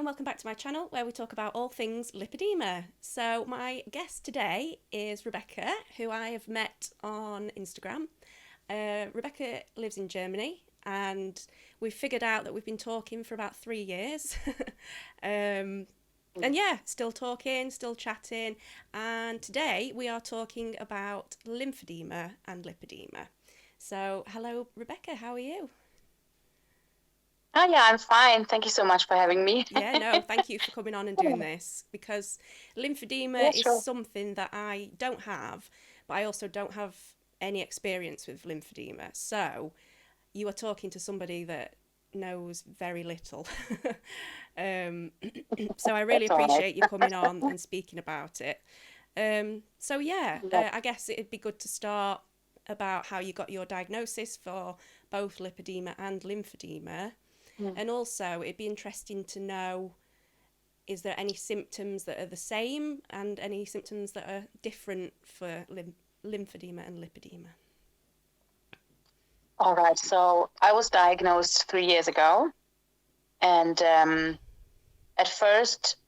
and welcome back to my channel where we talk about all things lipedema. So my guest today is Rebecca, who I have met on Instagram. Rebecca lives in Germany and we've figured out that we've been talking for about 3 years. And yeah, still talking, still chatting. And today we are talking about lymphedema and lipedema. So hello Rebecca, how are you? Oh, yeah, I'm fine. Thank you so much for having me. Yeah, no, thank you for coming on and doing this because lymphedema Yeah, is sure. something that I don't have, but I also don't have any experience with lymphedema. So you are talking to somebody that knows very little. um, so I really That's all right. appreciate you coming on and speaking about it. So yeah, Yeah. I guess it'd be good to start about how you got your diagnosis for both lipedema and lymphedema. Mm. And also, it'd be interesting to know, is there any symptoms that are the same and any symptoms that are different for lymphedema and lipedema? All right. So I was diagnosed 3 years ago. And at first,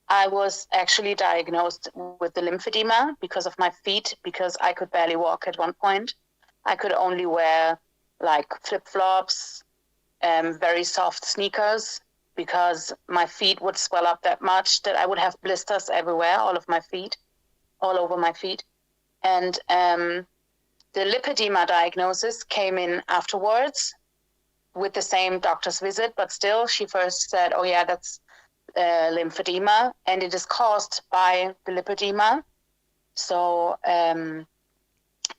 I was actually diagnosed with the lymphedema because of my feet, because I could barely walk at one point. I could only wear like flip-flops, very soft sneakers, because my feet would swell up that much that I would have blisters everywhere, all over my feet. And the lipedema diagnosis came in afterwards with the same doctor's visit, but still she first said, oh yeah, that's lymphedema, and it is caused by the lipedema. So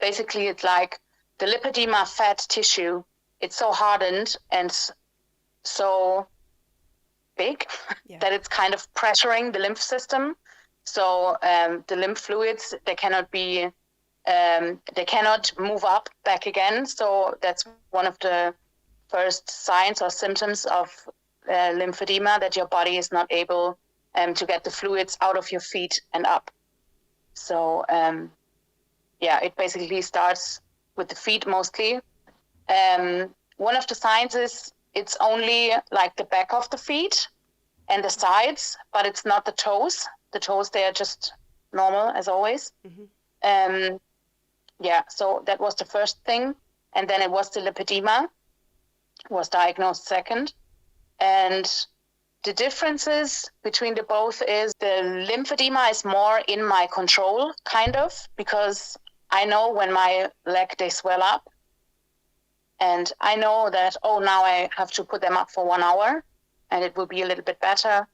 basically it's like the lipedema fat tissue, it's so hardened and so big that it's kind of pressuring the lymph system. So the lymph fluids, they cannot move up back again. So that's one of the first signs or symptoms of lymphedema, that your body is not able to get the fluids out of your feet and up. So it basically starts with the feet mostly. One of the signs is it's only like the back of the feet and the sides, but it's not the toes. The toes, they are just normal as always. Mm-hmm. So that was the first thing. And then it was the lipedema, was diagnosed second. And the differences between the both is the lymphedema is more in my control, kind of, because I know when my leg, they swell up. And I know that, now I have to put them up for 1 hour and it will be a little bit better.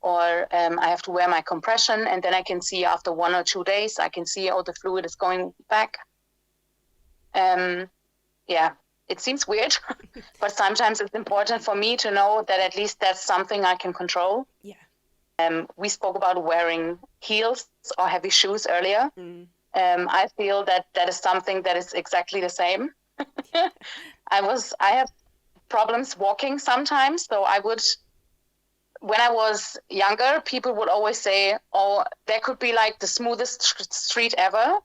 Or I have to wear my compression, and then I can see after 1 or 2 days, I can see, the fluid is going back. It seems weird, but sometimes it's important for me to know that at least that's something I can control. Yeah. We spoke about wearing heels or heavy shoes earlier. Mm. I feel that is something that is exactly the same. I have problems walking sometimes, so when I was younger, people would always say, there could be like the smoothest street ever.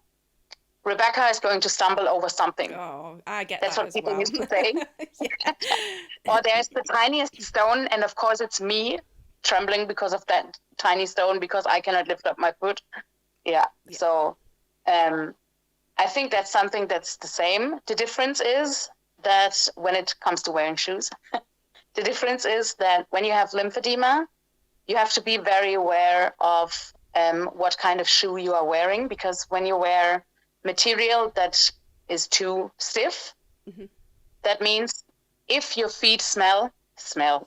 Rebecca is going to stumble over something. Oh, I get That's that what people well. used to say. Or there's the tiniest stone, and of course it's me trembling because of that tiny stone, because I cannot lift up my foot. Yeah. So I think that's something that's the same. The difference is that when it comes to wearing shoes, the difference is that when you have lymphedema, you have to be very aware of what kind of shoe you are wearing, because when you wear material that is too stiff, mm-hmm. that means if your feet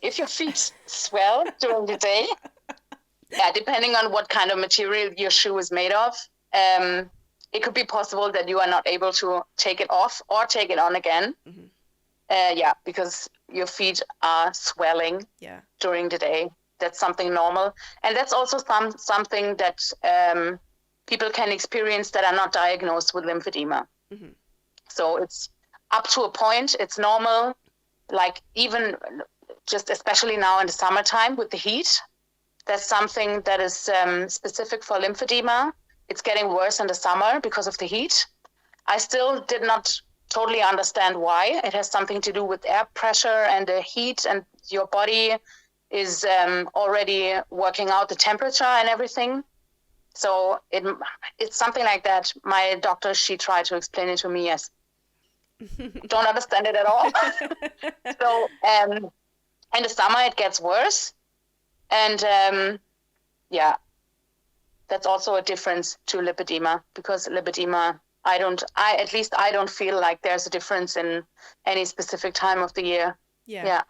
if your feet swell during the day, depending on what kind of material your shoe is made of, it could be possible that you are not able to take it off or take it on again. Mm-hmm. Because your feet are swelling during the day. That's something normal. And that's also something that people can experience that are not diagnosed with lymphedema. Mm-hmm. So it's up to a point, it's normal. Like even just especially now in the summertime with the heat, that's something that is specific for lymphedema. It's getting worse in the summer because of the heat. I still did not totally understand why. It has something to do with air pressure and the heat and your body is already working out the temperature and everything. So it's something like that. My doctor, she tried to explain it to me as don't understand it at all. So in the summer it gets worse, and that's also a difference to lipedema, because lipedema, I don't feel like there's a difference in any specific time of the year. Yeah.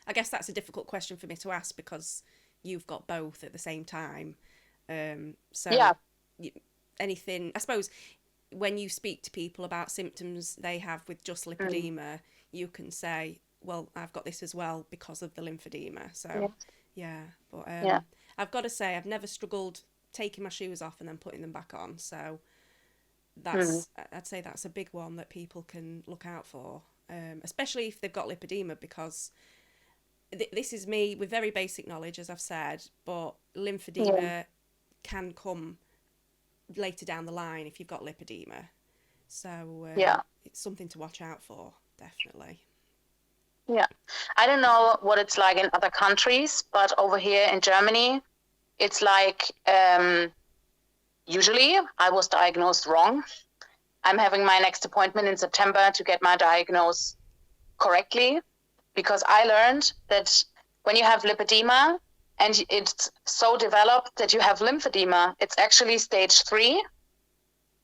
I guess that's a difficult question for me to ask because you've got both at the same time. Anything, I suppose, when you speak to people about symptoms they have with just lipedema, you can say, well, I've got this as well because of the lymphedema. So, but I've got to say, I've never struggled taking my shoes off and then putting them back on. So I'd say that's a big one that people can look out for, especially if they've got lipedema, because this is me with very basic knowledge, as I've said, but lymphedema can come later down the line if you've got lipedema. So it's something to watch out for, definitely. Yeah. I don't know what it's like in other countries, but over here in Germany, it's like usually I was diagnosed wrong. I'm having my next appointment in September to get my diagnosis correctly, because I learned that when you have lipedema and it's so developed that you have lymphedema, it's actually stage 3.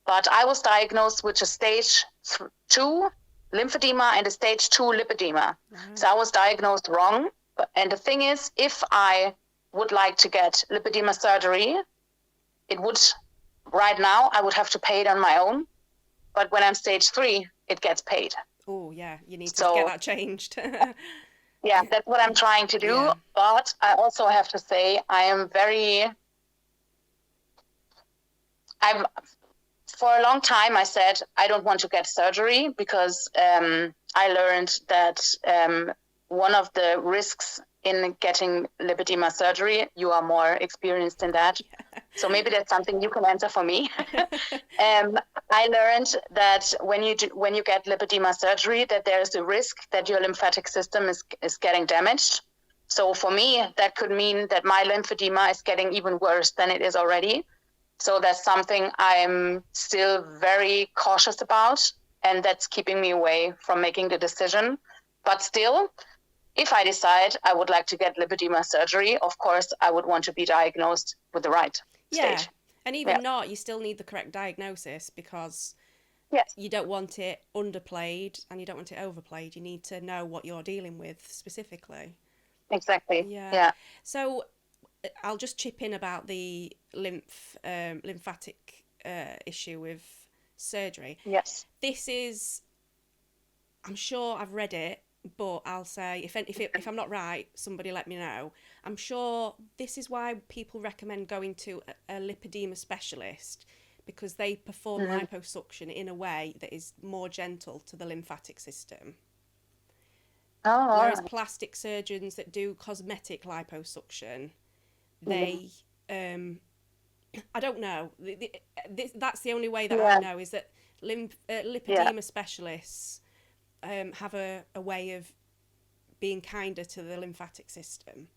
But I was diagnosed with a stage 2 lymphedema and a stage 2 lipedema. So I was diagnosed wrong. And the thing is, if I would like to get lipedema surgery, right now I would have to pay it on my own. But when I'm stage 3, it gets paid. Oh, yeah, you need to get that changed. Yeah, that's what I'm trying to do. Yeah. But I also have to say, for a long time I said I don't want to get surgery because I learned that one of the risks in getting lipedema surgery, you are more experienced in that. Yeah. So maybe that's something you can answer for me. I learned that when you get lipedema surgery, that there is a risk that your lymphatic system is getting damaged. So for me, that could mean that my lymphedema is getting even worse than it is already. So that's something I'm still very cautious about, and that's keeping me away from making the decision. But still, if I decide I would like to get lipedema surgery, of course, I would want to be diagnosed with the right stage. And even not, you still need the correct diagnosis, because you don't want it underplayed and you don't want it overplayed. You need to know what you're dealing with specifically. Exactly. Yeah. So I'll just chip in about the lymphatic issue with surgery. Yes. This is, I'm sure I've read it, but I'll say, if I'm not right, somebody let me know. I'm sure this is why people recommend going to a lipedema specialist, because they perform liposuction in a way that is more gentle to the lymphatic system. Oh, whereas plastic surgeons that do cosmetic liposuction, they, I don't know. That's the only way that I know, is that lipedema specialists have a way of being kinder to the lymphatic system.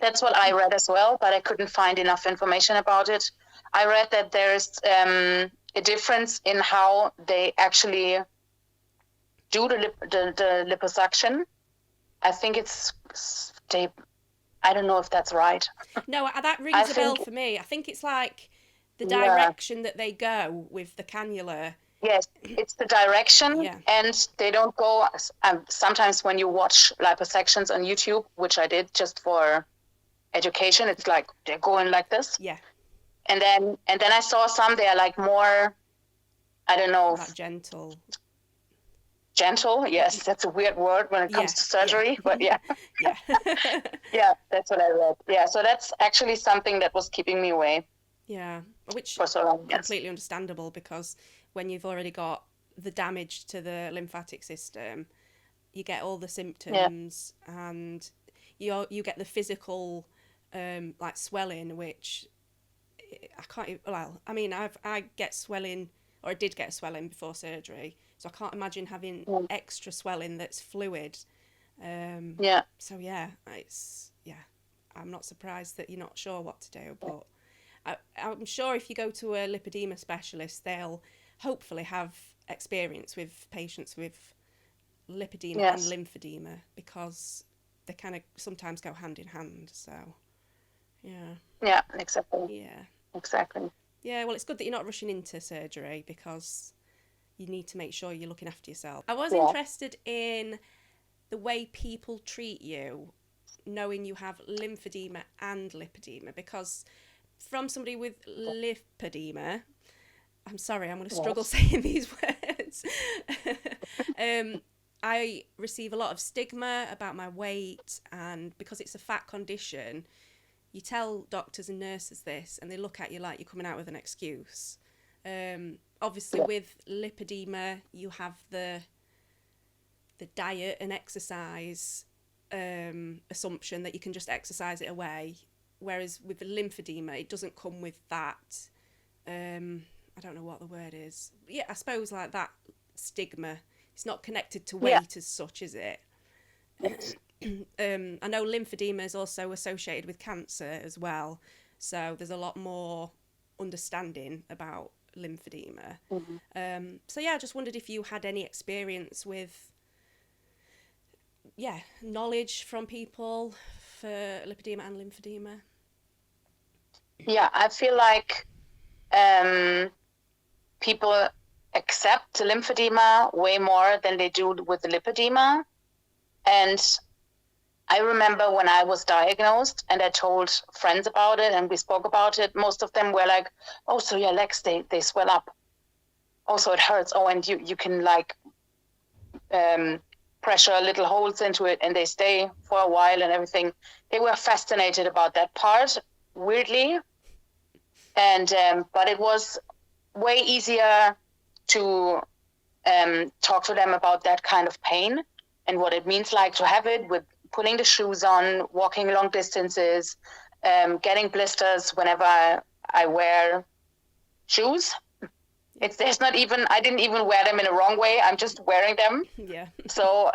That's what I read as well, but I couldn't find enough information about it. I read that there's a difference in how they actually do the liposuction. I think I don't know if that's right. No, that rings a bell for me. I think it's like the direction that they go with the cannula. Yes, it's the direction, and they don't go. Sometimes when you watch liposuctions on YouTube, which I did just for education, it's like they're going like this. Yeah. And then I saw some, they are like more, I don't know. Like gentle. Gentle, yes, that's a weird word when it comes to surgery, but yeah, that's what I read. Yeah, so that's actually something that was keeping me away. Yeah, which for so long, completely understandable, because when you've already got the damage to the lymphatic system, you get all the symptoms, and you get the physical like swelling, which I can't. Well, I mean, I get swelling, or I did get swelling before surgery, so I can't imagine having extra swelling that's fluid. So yeah, I'm not surprised that you're not sure what to do, but I'm sure if you go to a lipedema specialist, they'll hopefully have experience with patients with lipedema and lymphedema, because they kind of sometimes go hand in hand. So yeah, exactly. Yeah, well, it's good that you're not rushing into surgery, because you need to make sure you're looking after yourself. I was interested in the way people treat you, knowing you have lymphedema and lipedema, because from somebody with lipedema, I'm sorry, I'm going to struggle saying these words. I receive a lot of stigma about my weight, and because it's a fat condition, you tell doctors and nurses this and they look at you like you're coming out with an excuse. Obviously with lipedema, you have the diet and exercise assumption that you can just exercise it away, whereas with the lymphedema, it doesn't come with that. I don't know what the word is. Yeah, I suppose like that stigma. It's not connected to weight as such, is it? I know lymphedema is also associated with cancer as well, so there's a lot more understanding about lymphedema. So yeah, I just wondered if you had any experience with knowledge from people for lipedema and lymphedema. Yeah, I feel like people accept the lymphedema way more than they do with the lipedema. And I remember when I was diagnosed and I told friends about it and we spoke about it, most of them were like, oh, so your legs, they swell up. Also, it hurts. Oh, and you can like pressure little holes into it and they stay for a while and everything. They were fascinated about that part, weirdly. And but it was way easier to talk to them about that kind of pain and what it means like to have it with putting the shoes on, walking long distances, getting blisters whenever I wear shoes. There's not even, I didn't even wear them in a wrong way. I'm just wearing them. Yeah. So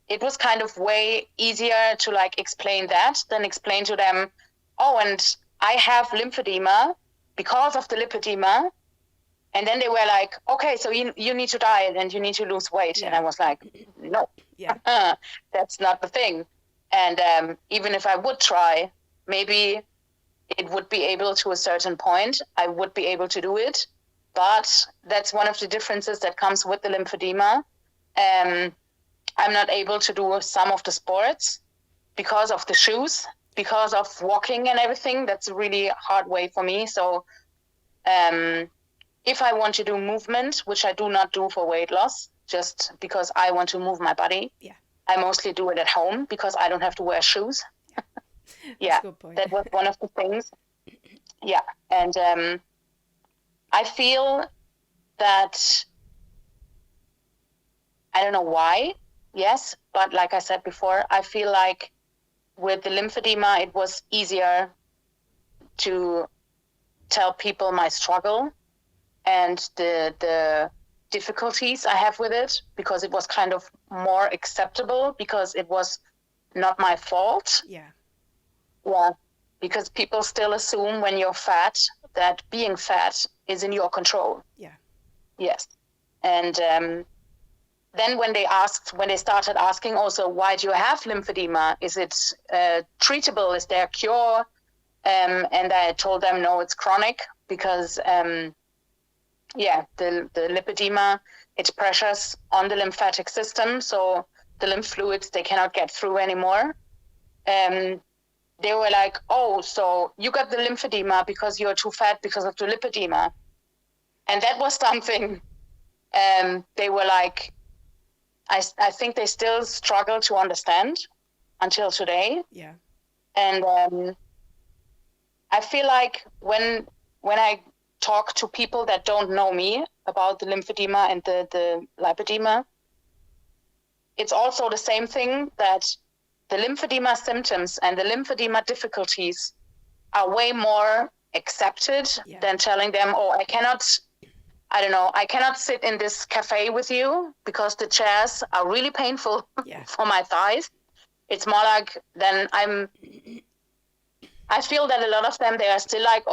it was kind of way easier to like explain that than explain to them, oh, and I have lymphedema because of the lipedema. And then they were like, okay, so you need to diet and you need to lose weight. Yeah. And I was like, no, that's not the thing. And even if I would try, maybe it would be able to a certain point. I would be able to do it. But that's one of the differences that comes with the lymphedema. I'm not able to do some of the sports because of the shoes, because of walking and everything. That's a really hard way for me. So if I want to do movement, which I do not do for weight loss, just because I want to move my body, I mostly do it at home because I don't have to wear shoes. That's a good point. That was one of the things. Yeah. And I feel that, I don't know why, yes, but like I said before, I feel like with the lymphedema, it was easier to tell people my struggle and the difficulties I have with it, because it was kind of more acceptable because it was not my fault. Yeah. Because people still assume when you're fat that being fat is in your control. Yeah. Yes. And then when they started asking also, why do you have lymphedema? Is it treatable? Is there a cure? And I told them, no, it's chronic because, the lipedema, it pressures on the lymphatic system. So the lymph fluids, they cannot get through anymore. They were like, oh, so you got the lymphedema because you're too fat because of the lipedema. And that was something they were like, I think they still struggle to understand until today. Yeah. And I feel like when I talk to people that don't know me about the lymphedema and the lipedema, it's also the same thing, that the lymphedema symptoms and the lymphedema difficulties are way more accepted than telling them, oh, I don't know, I cannot sit in this cafe with you because the chairs are really painful for my thighs. It's more like then I feel that a lot of them, they are still like,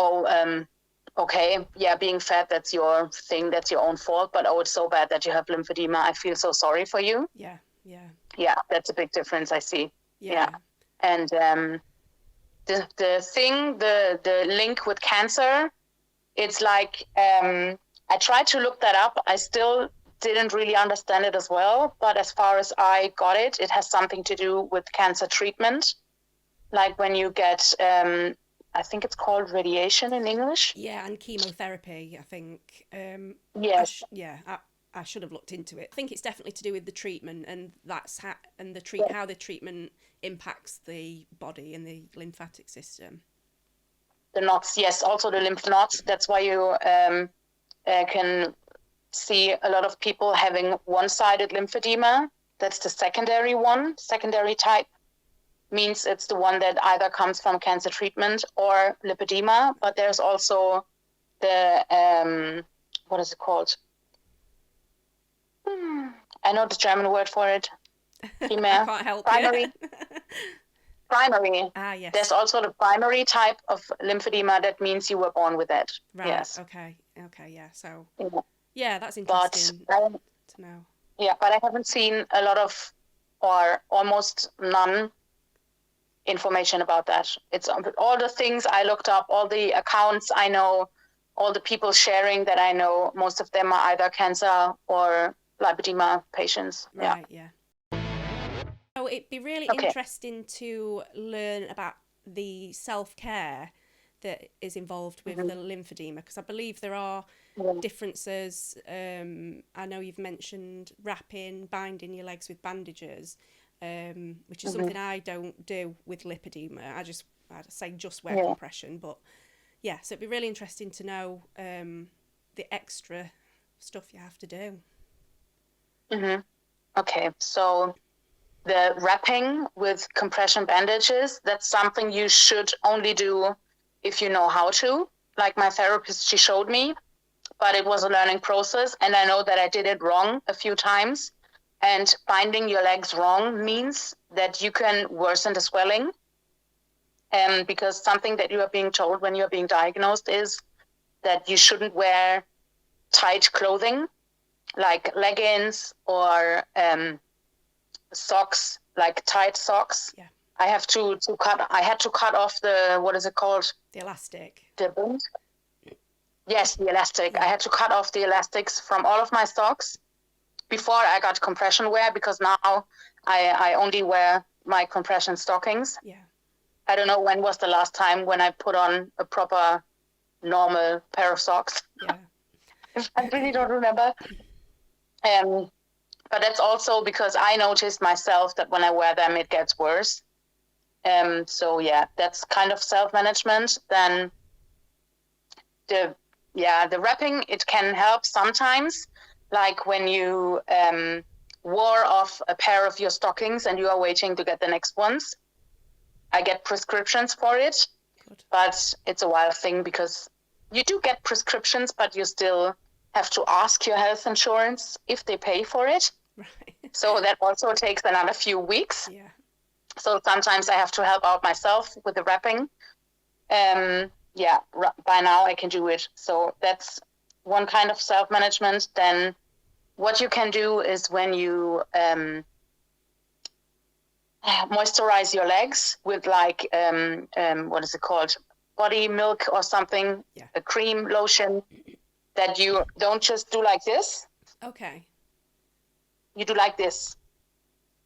okay, yeah, being fat, that's your thing, that's your own fault. But it's so bad that you have lymphedema. I feel so sorry for you. Yeah. That's a big difference I see. Yeah. And the link with cancer, it's like I tried to look that up. I still didn't really understand it as well. But as far as I got it, it has something to do with cancer treatment. Like when you get, I think it's called radiation in English. Yeah, and chemotherapy, I think. Yes. I should have looked into it. I think it's definitely to do with the treatment, and that's how the treatment impacts the body and the lymphatic system. The knots, yes, also the lymph nodes. That's why you can see a lot of people having one-sided lymphedema. That's the secondary type. Means it's the one that either comes from cancer treatment or lipedema, but there's also the, what is it called? I know the German word for it. I can't help primary. Primary. Ah, yes. There's also the primary type of lymphedema. That means you were born with it. Right. Yes. Okay. Yeah. So, yeah, that's interesting to know. Yeah, but I haven't seen a lot of, or almost none, information about that. It's all the things I looked up, all the accounts I know, all the people sharing that I know, most of them are either cancer or lipedema patients. Right, yeah. So it'd be really interesting to learn about the self-care that is involved with the lymphedema, because I believe there are differences. I know you've mentioned wrapping, binding your legs with bandages, which is something I don't do with lipedema. I'd say just wear compression, but yeah, so it'd be really interesting to know the extra stuff you have to do. Okay, so the wrapping with compression bandages, that's something you should only do if you know how to. Like my therapist, she showed me, but it was a learning process, and I know that I did it wrong a few times. And binding your legs wrong means that you can worsen the swelling. Because something that you are being told when you're being diagnosed is that you shouldn't wear tight clothing, like leggings or socks, like tight socks. Yeah. I had to cut off the, what is it called? The elastic. The band? Yes, the elastic. Yeah. I had to cut off the elastics from all of my socks before I got compression wear, because now I only wear my compression stockings. Yeah. I don't know when was the last time when I put on a proper normal pair of socks. Yeah. I really don't remember. But that's also because I noticed myself that when I wear them, it gets worse. So yeah, that's kind of self-management. Then the wrapping, it can help sometimes. Like when you wore off a pair of your stockings and you are waiting to get the next ones. I get prescriptions for it. Good. But it's a wild thing because you do get prescriptions, but you still have to ask your health insurance if they pay for it. Right. So that also takes another few weeks. Yeah. So sometimes I have to help out myself with the wrapping. By now I can do it. So that's one kind of self-management. Then what you can do is when you moisturize your legs with like, what is it called? Body milk or something, a cream, lotion, that you don't just do like this. Okay. You do like this.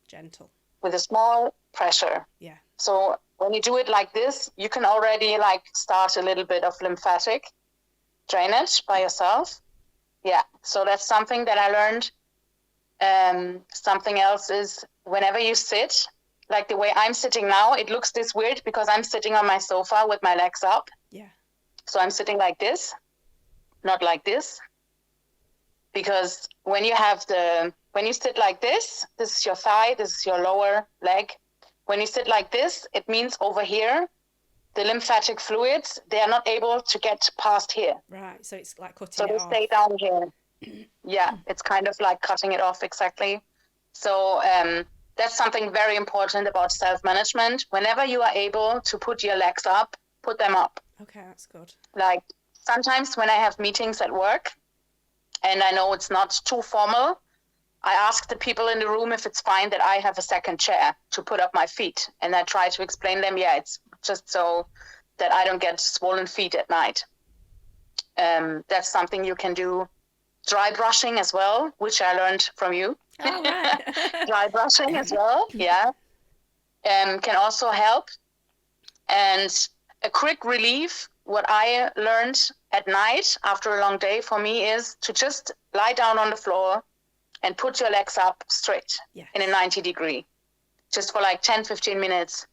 Gentle. With a small pressure. Yeah. So when you do it like this, you can already like start a little bit of lymphatic drainage by yourself. Yeah. So that's something that I learned. Something else is whenever you sit, like the way I'm sitting now, it looks this weird because I'm sitting on my sofa with my legs up. Yeah. So I'm sitting like this, not like this. Because when you sit like this is your thigh, this is your lower leg. When you sit like this, it means over here, the lymphatic fluids, they are not able to get past here. Right. So it's like cutting So it they off. stay down here. Yeah, it's kind of like cutting it off, exactly. So that's something very important about self-management. Whenever you are able to put your legs up, put them up. Okay, that's good. Like sometimes when I have meetings at work and I know it's not too formal, I ask the people in the room if it's fine that I have a second chair to put up my feet. And I try to explain them, yeah, it's just so that I don't get swollen feet at night. That's something you can do. Dry brushing as well, which I learned from you. Oh, right. Dry brushing as well, yeah. Can also help. And a quick relief, what I learned at night after a long day for me is to just lie down on the floor and put your legs up straight in a 90 degree, just for like 10, 15 minutes.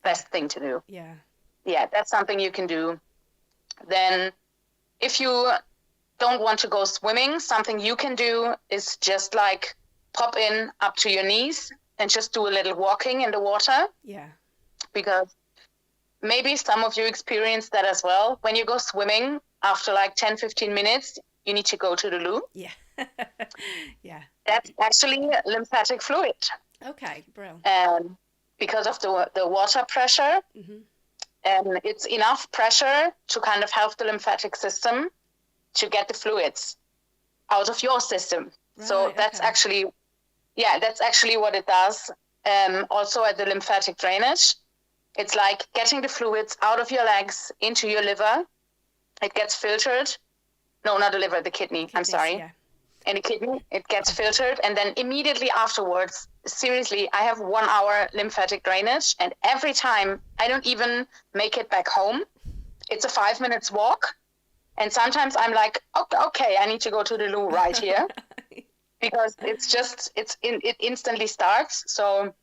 Best thing to do. Yeah. Yeah, that's something you can do. Then if you don't want to go swimming, something you can do is just like pop in up to your knees and just do a little walking in the water. Yeah. Because maybe some of you experience that as well. When you go swimming, after like 10, 15 minutes, you need to go to the loo. Yeah. Yeah. That's actually lymphatic fluid. Okay, bro. Because of the water pressure. Mm-hmm. And it's enough pressure to kind of help the lymphatic system to get the fluids out of your system. Right, so that's actually what it does. Also at the lymphatic drainage, it's like getting the fluids out of your legs into your liver. It gets filtered. No, not the liver, the kidney. I'm sorry. Yeah. And the kidney, it gets filtered. And then immediately afterwards, seriously, I have 1 hour lymphatic drainage. And every time I don't even make it back home. It's a 5 minutes walk. And sometimes I'm like, okay, I need to go to the loo right here. Because it instantly starts. So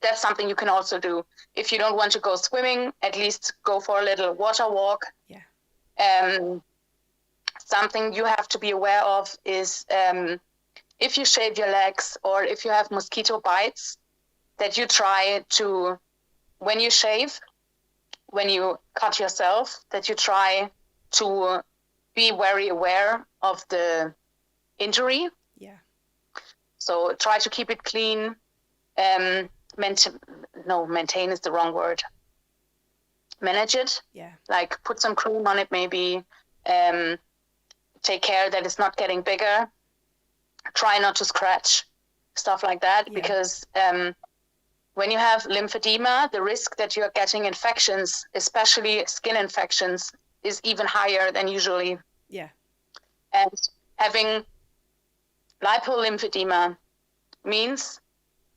that's something you can also do. If you don't want to go swimming, at least go for a little water walk. Yeah. Something you have to be aware of is if you shave your legs or if you have mosquito bites, that you try to, when you shave, when you cut yourself, that you try to be very aware of the injury. Yeah. So try to keep it clean. Maintain is the wrong word. Manage it. Yeah. Like put some cream on it maybe. Take care that it's not getting bigger. Try not to scratch, stuff like that. Because when you have lymphedema, the risk that you're getting infections, especially skin infections, is even higher than usually. Yeah. And having lympoedema means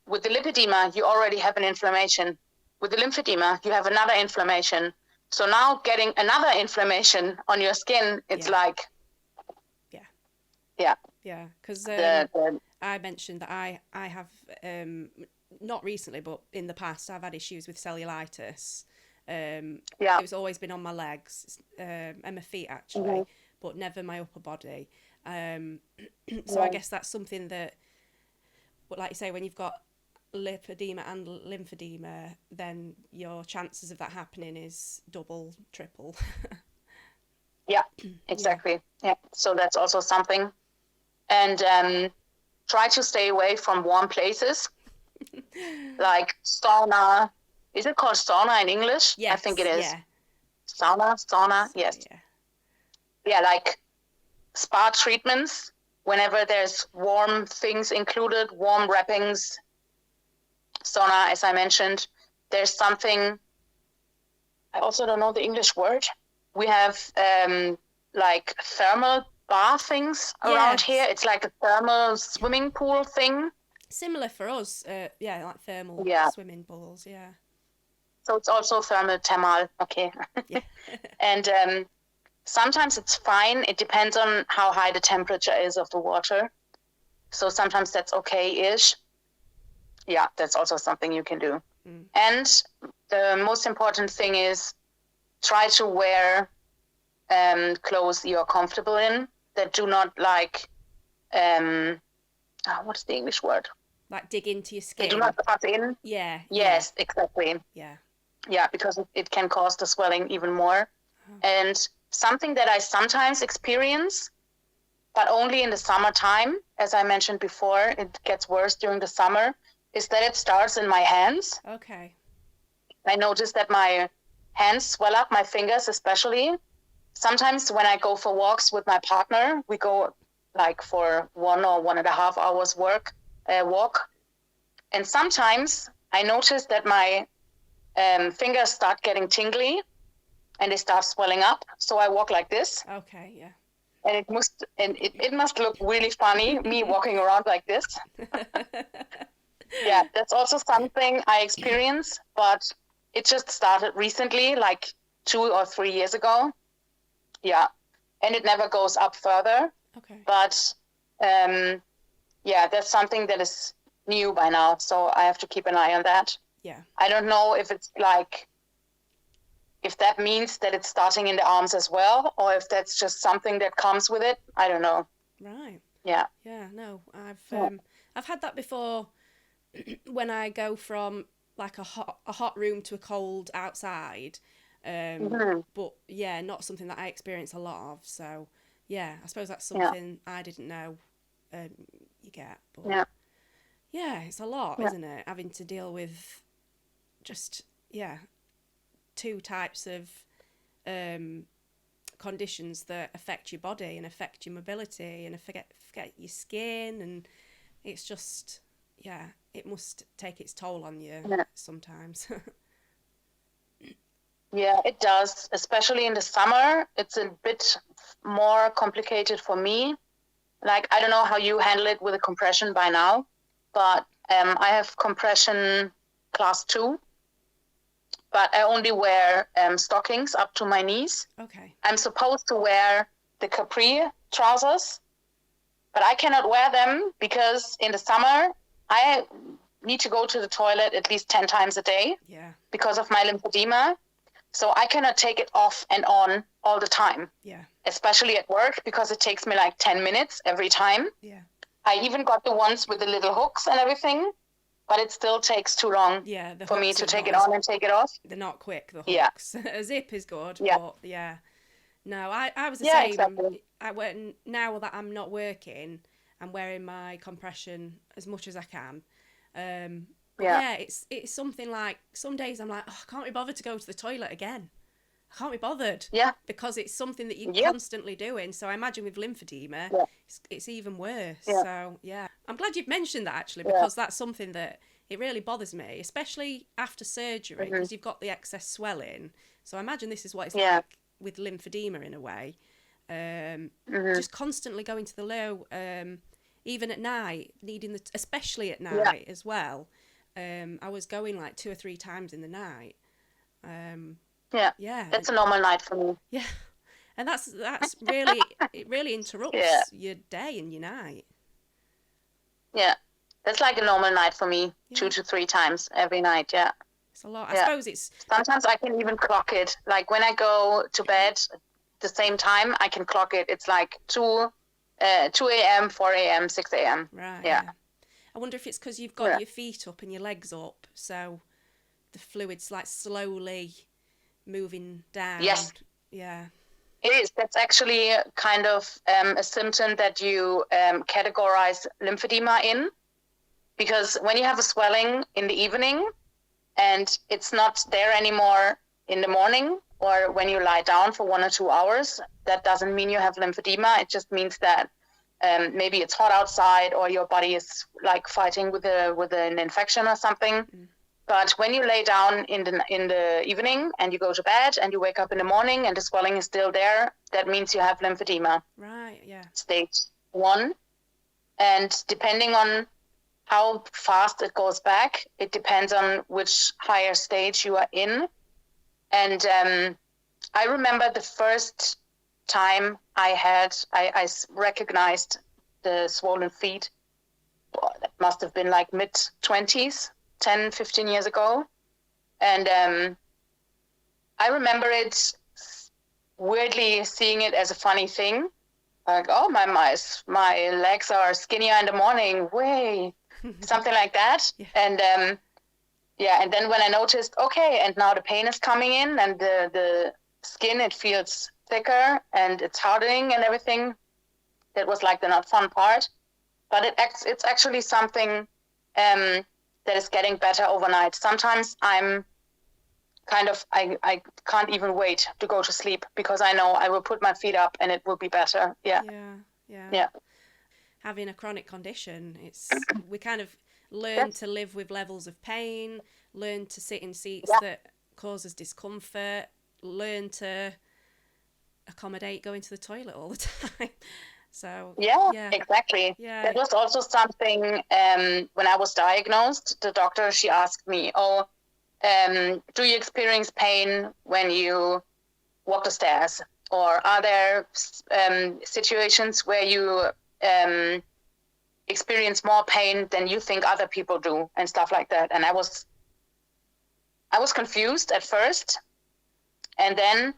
with the lipedema, you already have an inflammation. With the lymphedema, you have another inflammation. So now getting another inflammation on your skin, it's like... Yeah. Yeah, because I mentioned that I have, not recently, but in the past, I've had issues with cellulitis. It's always been on my legs and my feet, actually, but never my upper body. So I guess that's something that, but like you say, when you've got lipedema and lymphedema, then your chances of that happening is double, triple. Yeah, exactly. Yeah. So that's also something. And try to stay away from warm places, like sauna. Is it called sauna in English? Yes, I think it is. Yeah. Sauna, yes. Yeah, like spa treatments, whenever there's warm things included, warm wrappings, sauna, as I mentioned. There's something, I also don't know the English word. We have like thermal bathings around here. It's like a thermal swimming pool thing. Similar for us, like thermal swimming pools, yeah. So it's also thermal, okay. Yeah. And sometimes it's fine. It depends on how high the temperature is of the water. So sometimes that's okay-ish. Yeah, that's also something you can do. And the most important thing is try to wear clothes you're comfortable in that do not like, what's the English word? Like dig into your skin. They do not cut in. Yeah. Yes, exactly. Yeah. Yeah, because it can cause the swelling even more. And something that I sometimes experience, but only in the summertime, as I mentioned before, it gets worse during the summer, is that it starts in my hands. Okay. I notice that my hands swell up, my fingers especially. Sometimes when I go for walks with my partner, we go like for 1 or 1.5 hours walk. And sometimes I notice that my fingers start getting tingly and they start swelling up. So I walk like this. Okay, yeah. And it must look really funny, me walking around like this. Yeah, that's also something I experience, but it just started recently, like 2 or 3 years ago. Yeah, and it never goes up further. Okay. But yeah, that's something that is new by now, so I have to keep an eye on that. Yeah. I don't know if it's like, if that means that it's starting in the arms as well, or if that's just something that comes with it. I don't know. Right. Yeah. Yeah, no, I've had that before when I go from like a hot room to a cold outside. But yeah, not something that I experience a lot of. So yeah, I suppose that's something I didn't know you get. But yeah, it's a lot, isn't it? Having to deal with just, two types of conditions that affect your body and affect your mobility and affect your skin, and it's just, it must take its toll on you sometimes. Yeah, it does, especially in the summer. It's a bit more complicated for me. Like, I don't know how you handle it with a compression by now, but I have compression class 2, but I only wear stockings up to my knees. Okay. I'm supposed to wear the capri trousers, but I cannot wear them because in the summer I need to go to the toilet at least 10 times a day because of my lymphedema. So I cannot take it off and on all the time, especially at work, because it takes me like 10 minutes every time. Yeah. I even got the ones with the little hooks and everything, but it still takes too long for me to take it on and take it off. They're not quick, the hooks. A zip is good, but no, I was the same. Exactly. Now that I'm not working, I'm wearing my compression as much as I can. It's something like, some days I'm like, I can't be bothered to go to the toilet again. I can't be bothered. Yeah. Because it's something that you're constantly doing. So I imagine with lymphedema, it's even worse. Yeah. So, I'm glad you've mentioned that, actually, because that's something that it really bothers me, especially after surgery, because you've got the excess swelling. So I imagine this is what it's like with lymphedema in a way. Just constantly going to the loo, even at night, needing especially at night as well. I was going like 2 or 3 times in the night. That's a normal night for me. Yeah, and that's really, it really interrupts your day and your night. Yeah, that's like a normal night for me. 2 to 3 times every night. Yeah, it's a lot. I suppose it's sometimes I can even clock it. Like when I go to bed the same time, I can clock it. It's like 2 a.m., 4 a.m., 6 a.m. Right. Yeah. I wonder if it's because you've got your feet up and your legs up, so the fluid's like slowly moving down. Yes. Yeah. It is. That's actually kind of a symptom that you categorize lymphedema in, because when you have a swelling in the evening and it's not there anymore in the morning or when you lie down for 1 or 2 hours, that doesn't mean you have lymphedema. It just means that maybe it's hot outside or your body is like fighting with an infection or something. But when you lay down in the evening and you go to bed and you wake up in the morning and the swelling is still there, that means you have lymphedema. Right, yeah. Stage 1. And depending on how fast it goes back, it depends on which higher stage you are in. And I remember the first time I recognized the swollen feet. That must have been like mid-20s, 10, 15 years ago. And I remember it weirdly seeing it as a funny thing. Like, oh, my legs are skinnier in the morning, way, something like that. Yeah. And yeah, and then when I noticed, okay, and now the pain is coming in, and the skin, it feels thicker and it's hardening and everything. That was like the not fun part, but it's actually something that is getting better overnight. Sometimes I'm kind of, I can't even wait to go to sleep because I know I will put my feet up and it will be better. Yeah. Yeah. Having a chronic condition, we kind of learn to live with levels of pain, learn to sit in seats that cause us discomfort, learn to accommodate going to the toilet all the time. So yeah, exactly. Yeah. That was also something when I was diagnosed, the doctor, she asked me, do you experience pain when you walk the stairs? Or are there situations where you experience more pain than you think other people do, and stuff like that? And I was confused at first. And then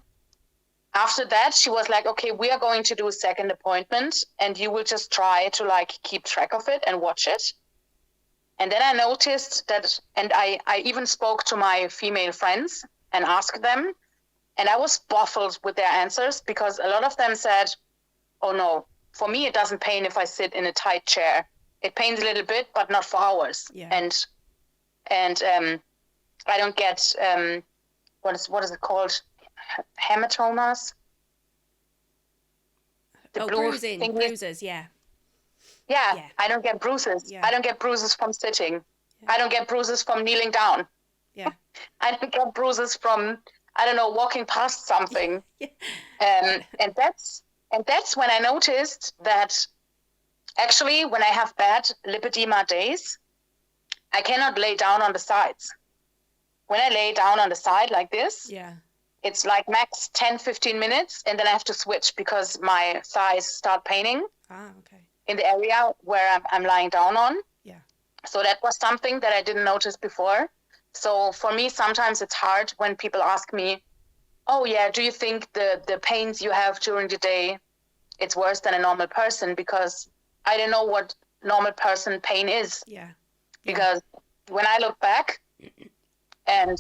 after that, she was like, okay, we are going to do a second appointment and you will just try to like keep track of it and watch it. And then I noticed that, and I even spoke to my female friends and asked them, and I was baffled with their answers because a lot of them said, oh no, for me, it doesn't pain if I sit in a tight chair. It pains a little bit, but not for hours. Yeah. And I don't get, what is it called? Hematomas? Bruises, yeah, I don't get bruises. I don't get bruises from sitting. I don't get bruises from kneeling down. Yeah. I don't get bruises from, I don't know, walking past something. And that's when I noticed that actually when I have bad lipedema days, I cannot lay down on the sides. When I lay down on the side like this, it's like max 10-15 minutes, and then I have to switch because my thighs start paining. In the area where I'm lying down on. Yeah. So that was something that I didn't notice before. So for me, sometimes it's hard when people ask me, oh yeah, do you think the pains you have during the day, it's worse than a normal person? Because I don't know what normal person pain is. Yeah. Because when I look back, and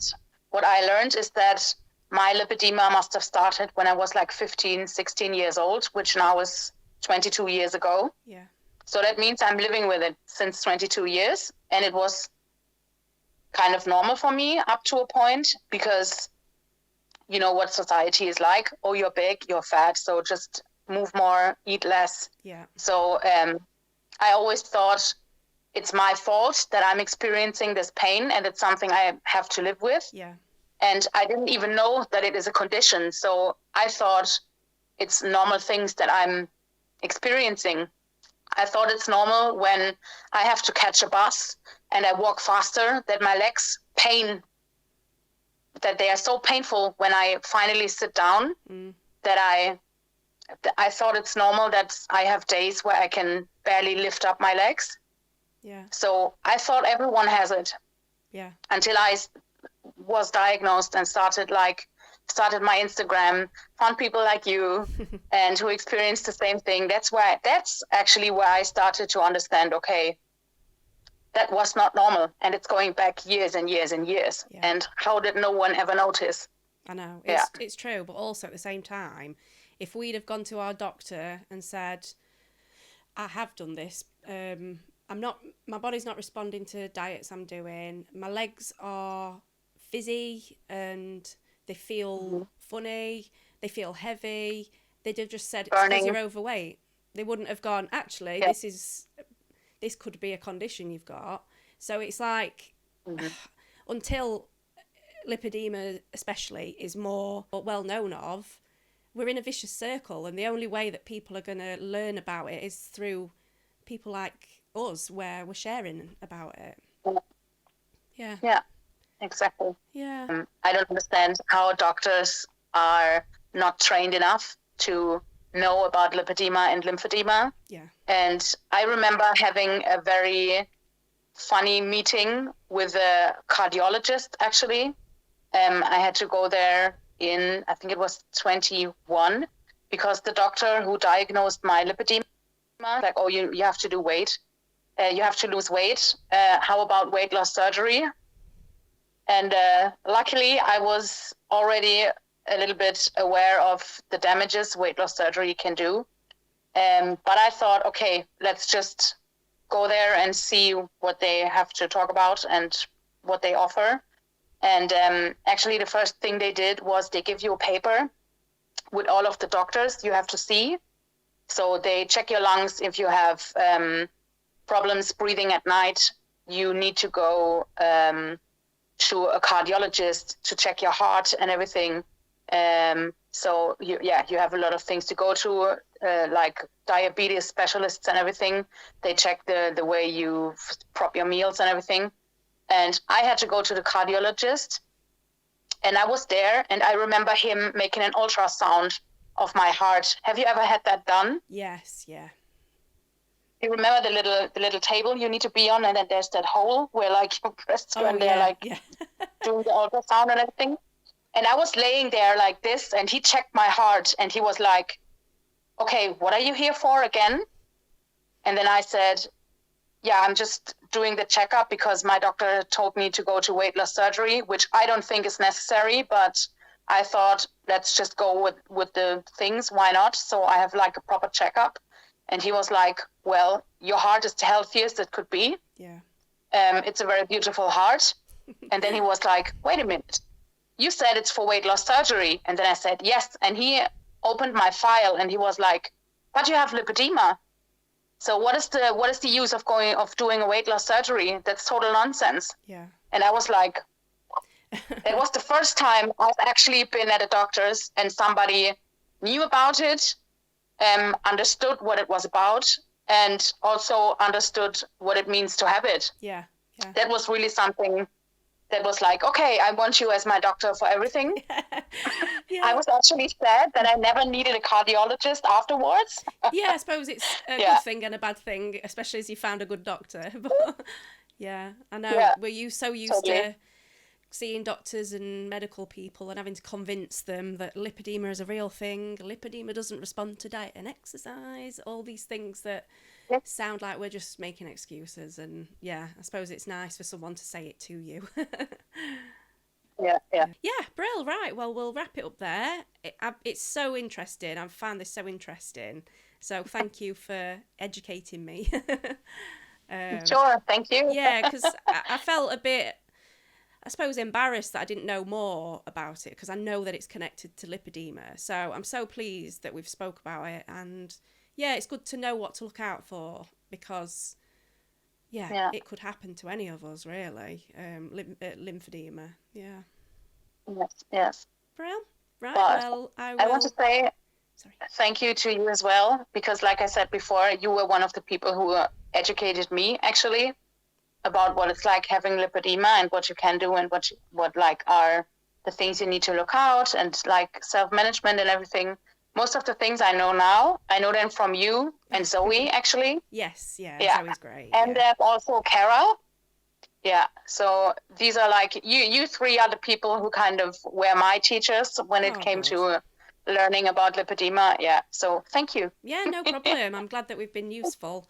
what I learned is that my lipedema must have started when I was like 15, 16 years old, which now is 22 years ago. Yeah. So that means I'm living with it since 22 years. And it was kind of normal for me up to a point because you know what society is like. Oh, you're big, you're fat, so just move more, eat less. Yeah. So I always thought it's my fault that I'm experiencing this pain and it's something I have to live with. Yeah. And I didn't even know that it is a condition. So I thought it's normal things that I'm experiencing. I thought it's normal when I have to catch a bus and I walk faster that my legs pain, that they are so painful when I finally sit down that I thought it's normal that I have days where I can barely lift up my legs. Yeah. So I thought everyone has it. Yeah. Until I was diagnosed and started my Instagram, found people like you and who experienced the same thing. That's actually where I started to understand, okay, that was not normal. And it's going back years and years and years. Yeah. And how did no one ever notice? I know. It's true. But also at the same time, if we'd have gone to our doctor and said, I have done this, my body's not responding to diets I'm doing, my legs are fizzy and they feel funny, they feel heavy, they'd have just said it's because you're overweight. They wouldn't have gone, actually, this could be a condition you've got. So it's like until lipedema especially is more well known of, we're in a vicious circle, and the only way that people are going to learn about it is through people like us, where we're sharing about it. Yeah, exactly. Yeah. I don't understand how doctors are not trained enough to know about lipedema and lymphedema. Yeah. And I remember having a very funny meeting with a cardiologist, actually. I had to go there in, I think it was 21, because the doctor who diagnosed my lipedema, like, oh, you have to do weight. You have to lose weight. How about weight loss surgery? And luckily, I was already a little bit aware of the damages weight loss surgery can do. But I thought, okay, let's just go there and see what they have to talk about and what they offer. And actually, the first thing they did was they give you a paper with all of the doctors you have to see. So they check your lungs. If you have problems breathing at night, you need to go to a cardiologist to check your heart and everything. So you have a lot of things to go to, like diabetes specialists and everything. They check the way you prep your meals and everything. And I had to go to the cardiologist, and I was there, and I remember him making an ultrasound of my heart. Have you ever had that done? Yes, yeah. You remember the little table you need to be on, and then there's that hole where like you press through, and they're doing the ultrasound and everything. And I was laying there like this, and he checked my heart, and he was like, okay, what are you here for again? And then I said, yeah, I'm just doing the checkup because my doctor told me to go to weight loss surgery, which I don't think is necessary, but I thought, let's just go with the things. Why not? So I have like a proper checkup. And he was like, well, your heart is the healthiest it could be. Yeah. It's a very beautiful heart. And then he was like, wait a minute. You said it's for weight loss surgery. And then I said, yes. And he opened my file and he was like, but you have lipedema. So what is the use of doing a weight loss surgery? That's total nonsense. Yeah. And I was like, it was the first time I've actually been at a doctor's and somebody knew about it, understood what it was about, and also understood what it means to have it. Yeah. Yeah. That was really something that was like, okay, I want you as my doctor for everything. Yeah. I was actually sad that I never needed a cardiologist afterwards. Yeah, I suppose it's a good thing and a bad thing, especially as you found a good doctor. But yeah, I know. Yeah, Were you so used to seeing doctors and medical people and having to convince them that lipedema is a real thing, lipedema doesn't respond to diet and exercise, all these things that sound like we're just making excuses. And yeah, I suppose it's nice for someone to say it to you. Yeah, brill. Right, well, we'll wrap it up there. It's so interesting. I've found this so interesting. So thank you for educating me. Sure, thank you. Yeah, because I felt a bit, I suppose, embarrassed that I didn't know more about it, because I know that it's connected to lipedema. So I'm so pleased that we've spoke about it. And yeah, it's good to know what to look out for, because it could happen to any of us, really. Lymphedema. Yeah. Yes. Brill. Right. But well, I want to say thank you to you as well, because like I said before, you were one of the people who educated me actually about what it's like having lipedema and what you can do and what like are the things you need to look out and like self-management and everything. Most of the things I know now, I know them from you and Zoe actually. Yes, yeah. Zoe's great. And also Carol. Yeah, so these are like, you three are the people who kind of were my teachers when it came to learning about lipedema. Yeah, so thank you. Yeah, no problem. I'm glad that we've been useful.